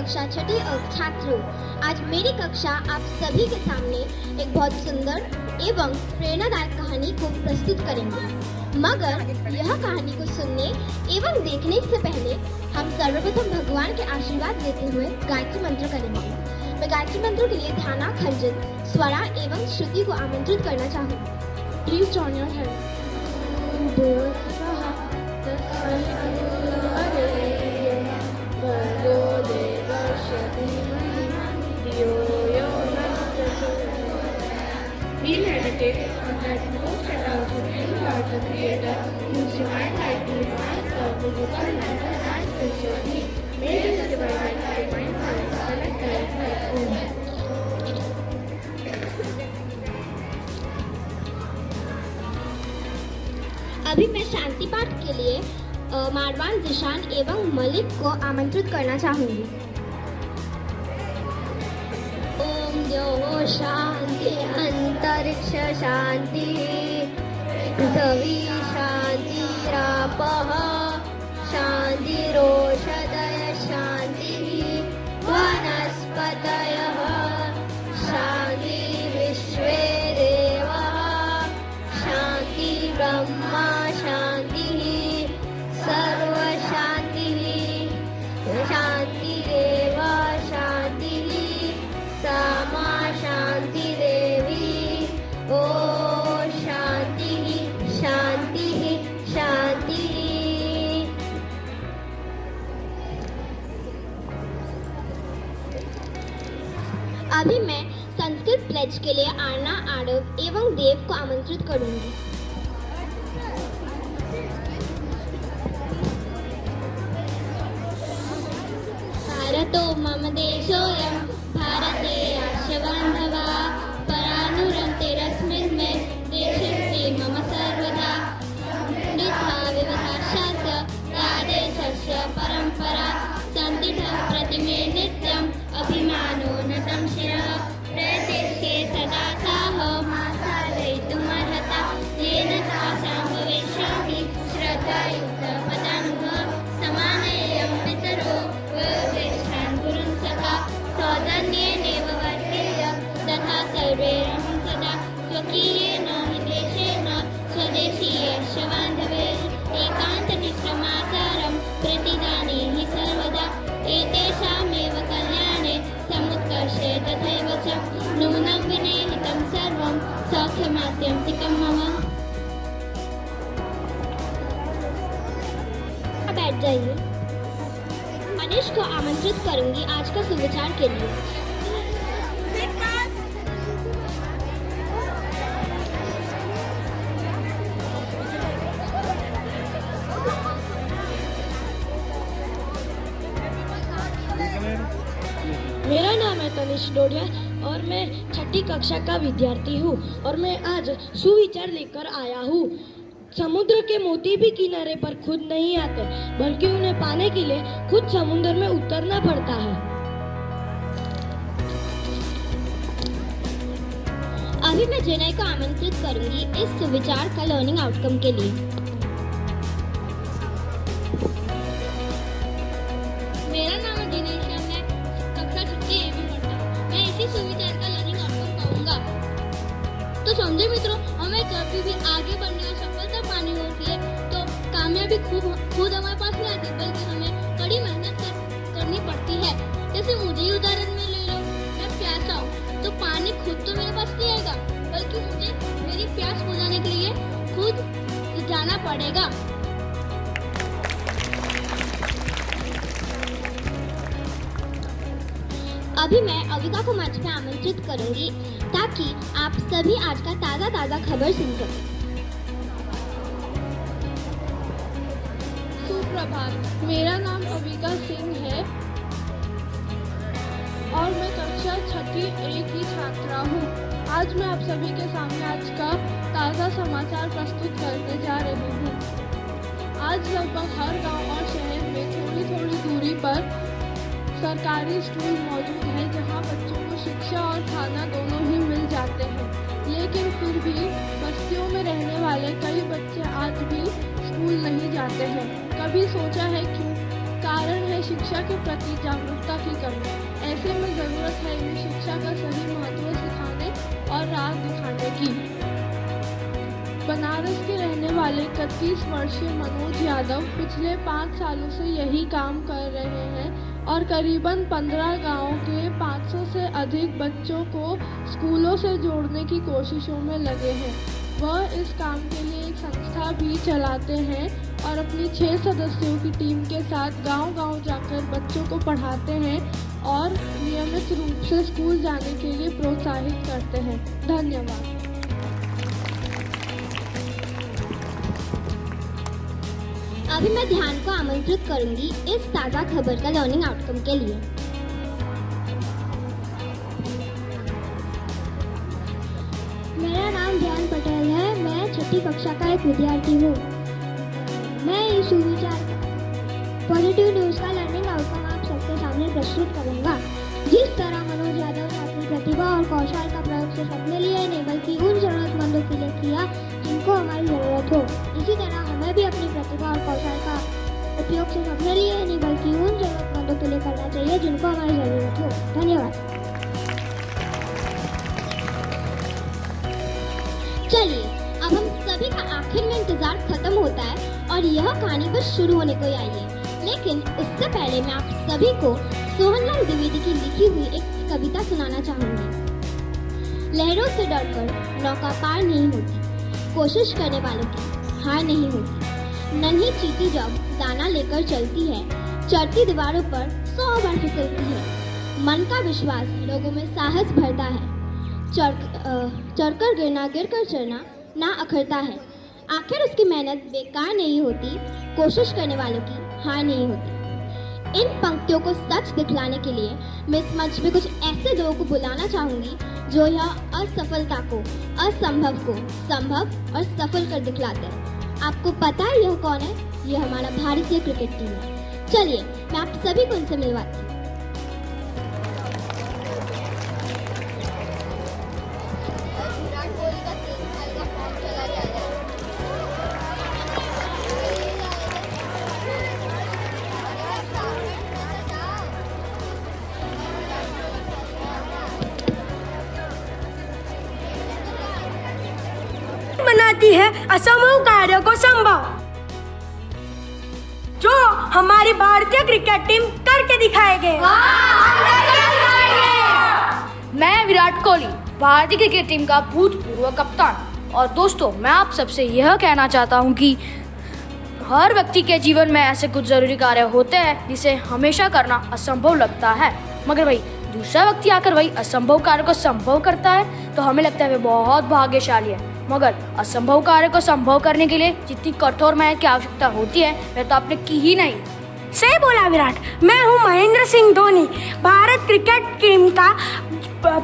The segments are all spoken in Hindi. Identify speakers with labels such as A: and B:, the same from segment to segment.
A: कक्षा छठी छात्र हूँ। आज मेरी कक्षा आप सभी के सामने एक बहुत सुंदर एवं प्रेरणादायक कहानी को प्रस्तुत करेंगे। मगर यह कहानी को सुनने एवं देखने से पहले हम सर्वप्रथम भगवान के आशीर्वाद लेते हुए गायत्री मंत्र करेंगे। मैं गायत्री मंत्र के लिए ध्याना, खंजन, स्वरा एवं श्रुति को आमंत्रित करना चाहूँगी। Please join your head.
B: We meditate on that most arousing thing about the Creator, whose divine light unifies the physical, mental, and spiritual being. May this divine light remind us to select the own.
A: अभी मैं शांति पाठ के लिए मारवान, जिशान एवं मलिक को आमंत्रित करना चाहूंगी। ओम द्यो शांति, अंतरिक्ष शांति, पृथ्वी शांतिरापः शांतिरोषधय शांति, वनस्पतयः शांति, विश्वे देवाः शांति, ब्रह्मा शांति, सर्व शांति, शांतिरेव शांति, सामा शांति देवी। ओ शांति शांति शांति। अभी मैं संस्कृत प्लेज के लिए आरना, आरव एवं देव को आमंत्रित करूंगी। भारतो मम देशोऽयं, भारते आर्षबान्धवा, परानुरन्ते रस्मिन् मे देशे मम सर्वदा। वृथा विविधाश्च या देशस्य परम्परा, सन्तिष्ठं प्रतिमे नित्यम् अभिमानो नतं शिरः। प्रयतिष्ये सदा साहं साधयितुमर्हता, येन तासां भविष्यामि श्रद्धायुक्तपदान्वः। समानेयं पितरो वयोज्येष्ठान् गुरून् सखा, सौजन्येनैव वर्तेय तथा सर्वैरहं सदा। स्वकीयेन हितेशेन स्वदेशीयस्य बान्धवैः, एकान्तनिष्ठमाचारं प्रतिजानीहि सर्वदा। एतेषामेव कल्याणे समुत्कर्षे तथैव च, नूनं विनेहितं सर्वं सौख्यमात्यन्तिकं मम। बैठ जाइए। मनीष को आमंत्रित करूंगी आज का सुविचार के लिए।
C: मेरा नाम है तनिष डोडिया और मैं छठी कक्षा का विद्यार्थी हूँ और मैं आज सुविचार लेकर आया हूँ। समुद्र के मोती भी किनारे पर खुद नहीं आते, बल्कि उन्हें पाने के लिए खुद समुद्र में उतरना पड़ता है।
A: अभी मैं जनय को आमंत्रित करूंगी इस सुविचार का लर्निंग आउटकम के लिए। मेरा नाम है दिनेश, मैं कक्षा छठी ए में पढ़ता हूँ। मैं इसी सुविचार का लर्निंग आउटकम कहूँगा। तो समझे मित्रों, हमें कभी भी आगे बढ़ने और सफलता पानी होती है तो कामयाबी खुद हमारे पास नहीं आती, बल्कि हमें कड़ी मेहनत करनी पड़ती है। जैसे मुझे ही उदाहरण में ले लो, मैं प्यासा हूँ तो पानी खुद तो मेरे पास नहीं आएगा, बल्कि मुझे मेरी प्यास बुझाने के लिए खुद जाना पड़ेगा। अभी मैं अविका को मंच पे आमंत्रित करूंगी ताकि आप सभी आज का ताज़ा खबर सुन सकें।
B: सुप्रभात, मेरा नाम अविका सिंह है और मैं कक्षा छठी ए की छात्रा हूँ। आज मैं आप सभी के सामने आज का ताज़ा समाचार प्रस्तुत करने जा रही हूँ। आज लगभग हर गांव और शहर में थोड़ी दूरी पर सरकारी स्कूल मौजूद है, जहां बच्चों को शिक्षा और खाना दोनों ही मिल जाते हैं। लेकिन फिर भी बस्तियों में रहने वाले कई बच्चे आज भी स्कूल नहीं जाते हैं। कभी सोचा है क्यों? कारण है शिक्षा के प्रति जागरूकता की कमी। ऐसे में ज़रूरत है इन्हें शिक्षा का सही महत्व सिखाने और राह दिखाने की। बनारस के रहने वाले 31 वर्षीय मनोज यादव पिछले 5 सालों से यही काम कर रहे हैं और करीबन 15 गांवों के 500 से अधिक बच्चों को स्कूलों से जोड़ने की कोशिशों में लगे हैं। वह इस काम के लिए एक संस्था भी चलाते हैं और अपनी 6 सदस्यों की टीम के साथ गांव-गांव जाकर बच्चों को पढ़ाते हैं और नियमित रूप से स्कूल जाने के लिए प्रोत्साहित करते हैं। धन्यवाद।
A: अभी मैं ध्यान को आमंत्रित करूंगी इस ताज़ा खबर का लर्निंग आउटकम के लिए। मेरा नाम ध्यान पटेल है। मैं 6ठी कक्षा का एक विद्यार्थी हूँ। मैं इस सुविचार पॉजिटिव न्यूज़ का लर्निंग आउटकम आप सबके सामने प्रस्तुत करूँगा। जिस तरह मनोज यादव ने अपनी प्रतिभा और कौशल का प्रयोग सिर्फ अपने लिए नहीं बल्कि उन जरूरतमंदों के लिए किया जिनको हमारी ज़रूरत हो, इसी तरह हमें भी अपनी प्रतिभा और कौशल का उपयोग सिर्फ अपने लिए नहीं बल्कि उन जरूरतमंदों के लिए करना चाहिए जिनको हमारी ज़रूरत हो। धन्यवाद। चलिए, अब हम सभी का आखिर में इंतजार खत्म होता है और यह कहानी बस शुरू होने को आई है। लेकिन उससे पहले मैं आप सभी को सोहनलाल द्विवेदी की लिखी हुई एक कविता सुनाना चाहूंगी। लहरों से डरकर नौका पार नहीं होती, कोशिश करने वालों की हार नहीं होती। नन्ही चींटी जब दाना लेकर चलती है, चढ़ती दीवारों पर 100 बार फिसलती है। मन का विश्वास लोगों में साहस भरता है। चढ़कर गिरना, गिरकर चढ़ना ना अखरता है। आखिर उसकी मेहनत बेकार नहीं होती, कोशिश करने वालों की हार नहीं होती। इन पंक्तियों को सच दिखलाने के लिए मैं इस मंच पे कुछ ऐसे लोगों को बुलाना चाहूँगी जो यह असफलता को, असंभव को संभव और सफल कर दिखलाते हैं। आपको पता है यह कौन है? यह हमारा भारतीय क्रिकेट टीम है। चलिए, मैं आप सभी को उनसे मिलवाती हूँ।
C: बनाती है असंभव कार्य को संभव, जो हमारी भारतीय क्रिकेट टीम करके दिखाएंगे।
D: मैं विराट कोहली, भारतीय क्रिकेट टीम का भूतपूर्व कप्तान। और दोस्तों, मैं आप सबसे यह कहना चाहता हूं कि हर व्यक्ति के जीवन में ऐसे कुछ जरूरी कार्य होते हैं जिसे हमेशा करना असंभव लगता है, मगर वही दूसरा व्यक्ति आकर वही असंभव कार्य को संभव करता है तो हमें लगता है वे बहुत भाग्यशाली है। मगर असंभव कार्य को संभव करने के लिए जितनी कठोर मेहनत की आवश्यकता होती है वह तो आपने की ही नहीं।
C: सही बोला विराट। मैं हूँ महेंद्र सिंह धोनी, भारत क्रिकेट टीम का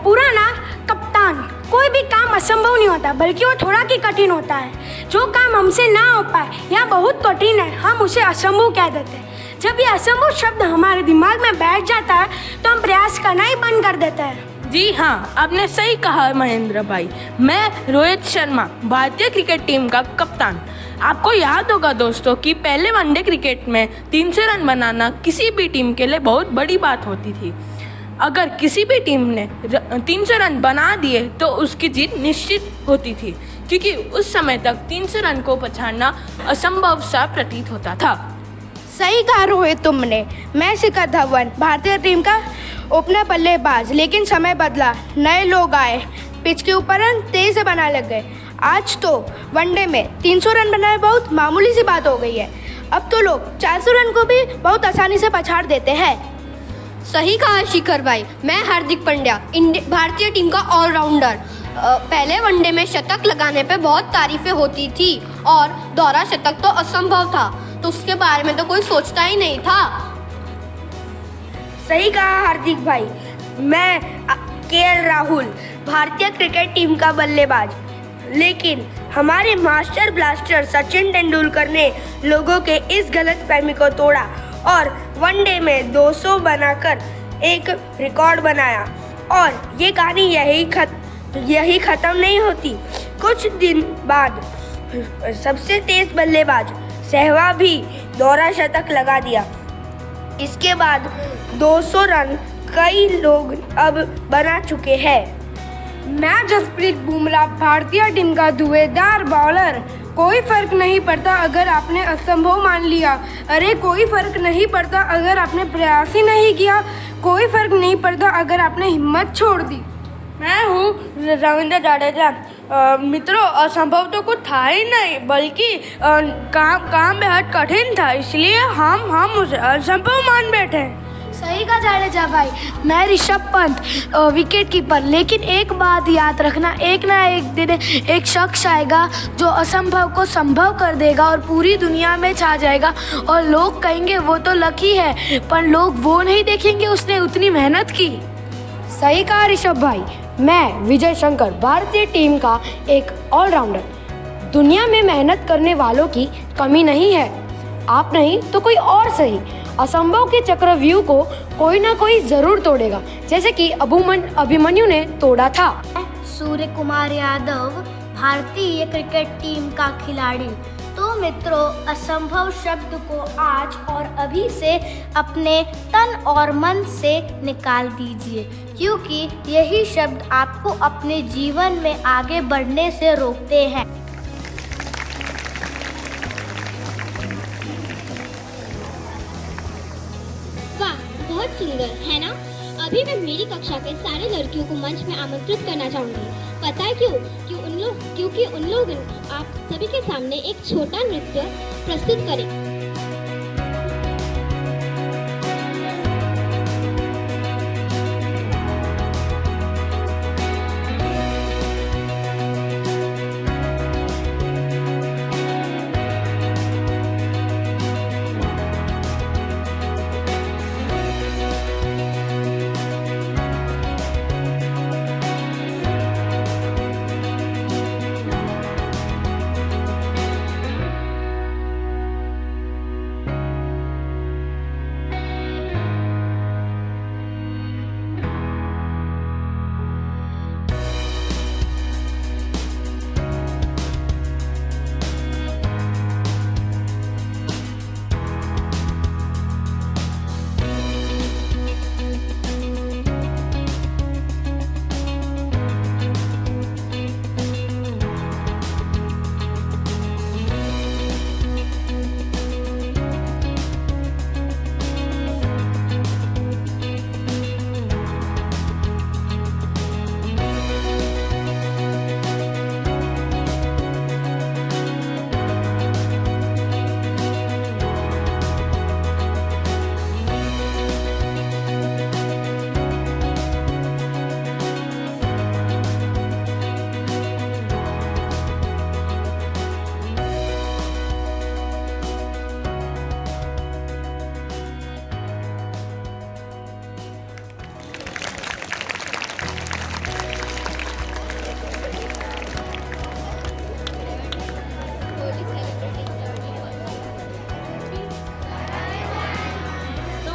C: पुराना कप्तान। कोई भी काम असंभव नहीं होता, बल्कि वो थोड़ा ही कठिन होता है। जो काम हमसे ना हो पाए या बहुत कठिन है, हम उसे असंभव कह देते हैं। जब ये असंभव शब्द हमारे दिमाग में बैठ जाता है तो हम प्रयास करना ही बंद कर देते हैं।
E: जी हाँ, आपने सही कहा महेंद्र भाई। मैं रोहित शर्मा, भारतीय क्रिकेट टीम का कप्तान। आपको याद होगा दोस्तों कि पहले वनडे क्रिकेट में 300 रन बनाना किसी भी टीम के लिए बहुत बड़ी बात होती थी। अगर किसी भी टीम ने 300 रन बना दिए तो उसकी जीत निश्चित होती थी, क्योंकि उस समय तक 300 रन को पछाड़ना असंभव सा प्रतीत होता था।
D: सही कहा रोहित तुमने। मैं शिखर धवन, भारतीय टीम का ओपनर बल्लेबाज। लेकिन समय बदला, नए लोग आए, पिच के ऊपर रन तेज से बनाने लग गए। आज तो वनडे में 300 रन बनाना बहुत मामूली सी बात हो गई है। अब तो लोग 400 रन को भी बहुत आसानी से पछाड़ देते हैं।
F: सही कहा शिखर भाई। मैं हार्दिक पांड्या, भारतीय टीम का ऑलराउंडर। पहले वनडे में शतक लगाने पे बहुत तारीफें होती थी और दोहरा शतक तो असंभव था, तो उसके बारे में तो कोई सोचता ही नहीं था।
C: सही कहा हार्दिक भाई। मैं केएल राहुल, भारतीय क्रिकेट टीम का बल्लेबाज। लेकिन हमारे मास्टर ब्लास्टर सचिन तेंदुलकर ने लोगों के इस गलतफहमी को तोड़ा और वनडे में 200 बनाकर एक रिकॉर्ड बनाया। और ये कहानी यही ख़त्म नहीं होती। कुछ दिन बाद सबसे तेज बल्लेबाज सहवाग भी दोहरा शतक लगा दिया। इसके बाद 200 रन कई लोग अब बना चुके हैं।
B: मैं जसप्रीत बुमराह, भारतीय टीम का धुएंधार बॉलर। कोई फर्क नहीं पड़ता अगर आपने असंभव मान लिया। अरे कोई फर्क नहीं पड़ता अगर आपने प्रयास ही नहीं किया। कोई फर्क नहीं पड़ता अगर आपने हिम्मत छोड़ दी।
C: मैं हूँ रविंद्र जाडेजा। मित्रों, असंभव तो कुछ था ही नहीं, बल्कि काम बेहद कठिन था, इसलिए हम उसे असंभव मान बैठे।
D: सही कहा जाडेजा भाई। मैं ऋषभ पंत, विकेट कीपर। लेकिन एक बात याद रखना, एक ना एक दिन एक शख्स आएगा जो असंभव को संभव कर देगा और पूरी दुनिया में छा जाएगा। और लोग कहेंगे वो तो लकी है, पर लोग वो नहीं देखेंगे उसने उतनी मेहनत की।
C: सही कहा ऋषभ भाई। मैं विजय शंकर, भारतीय टीम का एक ऑलराउंडर। दुनिया में मेहनत करने वालों की कमी नहीं है। आप नहीं तो कोई और सही। असंभव के चक्रव्यूह को कोई ना कोई जरूर तोड़ेगा, जैसे कि अभिमन्यु ने तोड़ा था।
G: सूर्य कुमार यादव, भारतीय क्रिकेट टीम का खिलाड़ी। तो मित्रों, असंभव शब्द को आज और अभी से अपने तन और मन से निकाल दीजिए, क्योंकि यही शब्द आपको अपने जीवन में आगे बढ़ने से रोकते हैं।
A: वाह, बहुत सुंदर है ना। अभी मैं मेरी कक्षा के सारे लड़कियों को मंच में आमंत्रित करना चाहूंगी। पता है क्यों? क्योंकि उन लोग आप सभी के सामने एक छोटा नृत्य प्रस्तुत करें।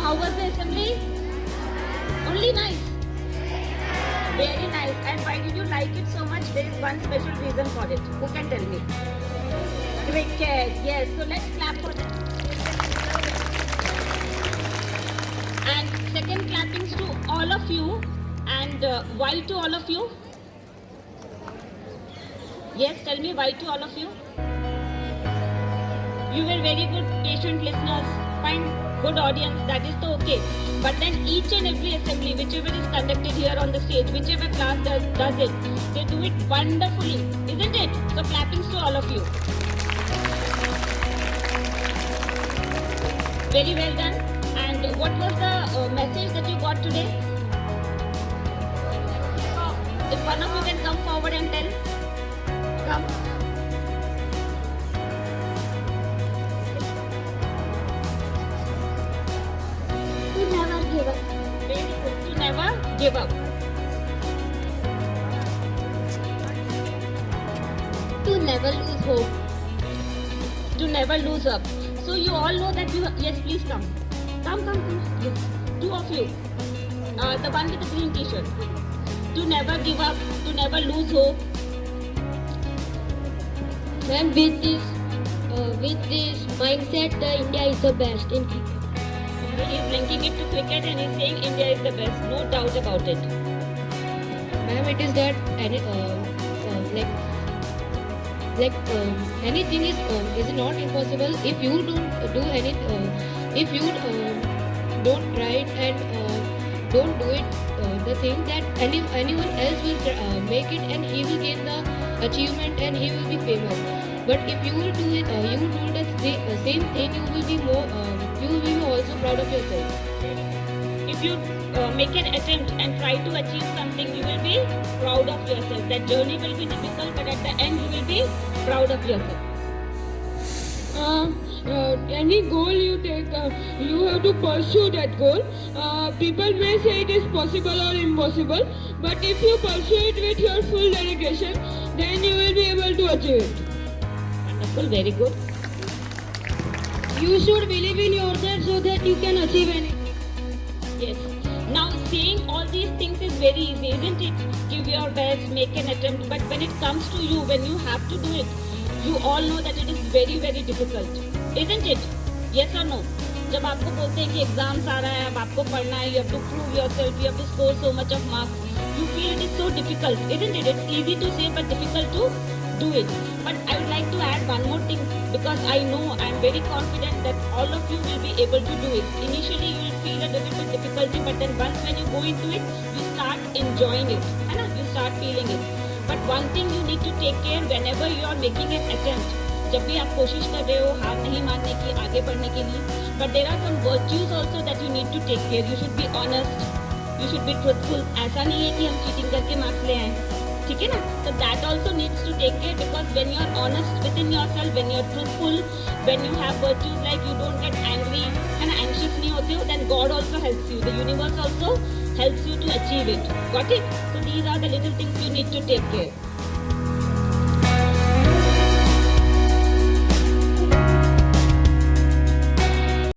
A: How was the assembly? Only nice.
H: Very nice. And why did you like it so much? There is one special reason for it. Who can tell me? Cricket. Yes. So let's clap for them. And second clappings to all of you. And why to all of you? Yes, tell me why to all of you. You were very good, patient listeners. Fine, good audience. That is so okay. But then each and every assembly, whichever is conducted here on the stage, whichever class does it, they do it wonderfully, isn't it? So clappings to all of you. Very well done. And what was the message that you got today? If one of you can come forward and tell. Come.
A: To never give up.
H: Very good. To never give up.
A: To never lose hope.
H: To never lose up. So you all know that you. Yes, please come. Come. Yes. Two of you. The one with the green T-shirt. To never give up. To never lose hope.
A: Ma'am, with this mindset, the India is the best in cricket.
H: he is linking it to cricket and he's saying India is the best. No doubt about it.
I: Ma'am, it is that anything is not impossible if you don't do anything. If you don't try it and don't do it, the thing that anyone else will make it and he will gain the achievement and he will be famous. But if you will do it, you will do the same thing, you will be more. You will be also proud of yourself.
H: If you make an attempt and try to achieve something, you will be proud of yourself. That journey will be difficult, but at the end you will be proud of yourself.
B: Any goal you take, you have to pursue that goal. People may say it is possible or impossible, but if you pursue it with your full dedication, then you will be able to achieve it.
H: Wonderful, very good.
C: You should believe in yourself so that you can achieve anything.
H: Yes. Now saying all these things is very easy, isn't it? Give your best, make an attempt, but when it comes to you, when you have to do it, you all know that it is very, very difficult, isn't it? Yes or no? जब आपको बोलते हैं कि एग्जाम्स आ रहा है, अब आपको पढ़ना है, you have to prove yourself, you have to score so much of marks, you feel it is so difficult, isn't it? It's easy to say but difficult to do it. But I would like to add one more thing, because I know, I am very confident that all of you will be able to do it. Initially you will feel a little bit difficulty, but then once when you go into it, you start enjoying it, है ना? You start feeling it. But one thing you need to take care whenever you are making an attempt. जब भी आप कोशिश कर रहे हो हार नहीं मानने की, आगे बढ़ने के लिए, but there are some virtues also that you need to take care. You should be honest, you should be truthful. ऐसा नहीं है कि हम cheating करके marks ले आए, ठीक है ना? So that also needs to take care, because when you are honest within yourself, when you are truthful, when you have virtues like you don't get angry and anxious नहीं होते हो, then God also helps you. The universe also helps you to achieve it. Got it? So these are the little things you need to take care.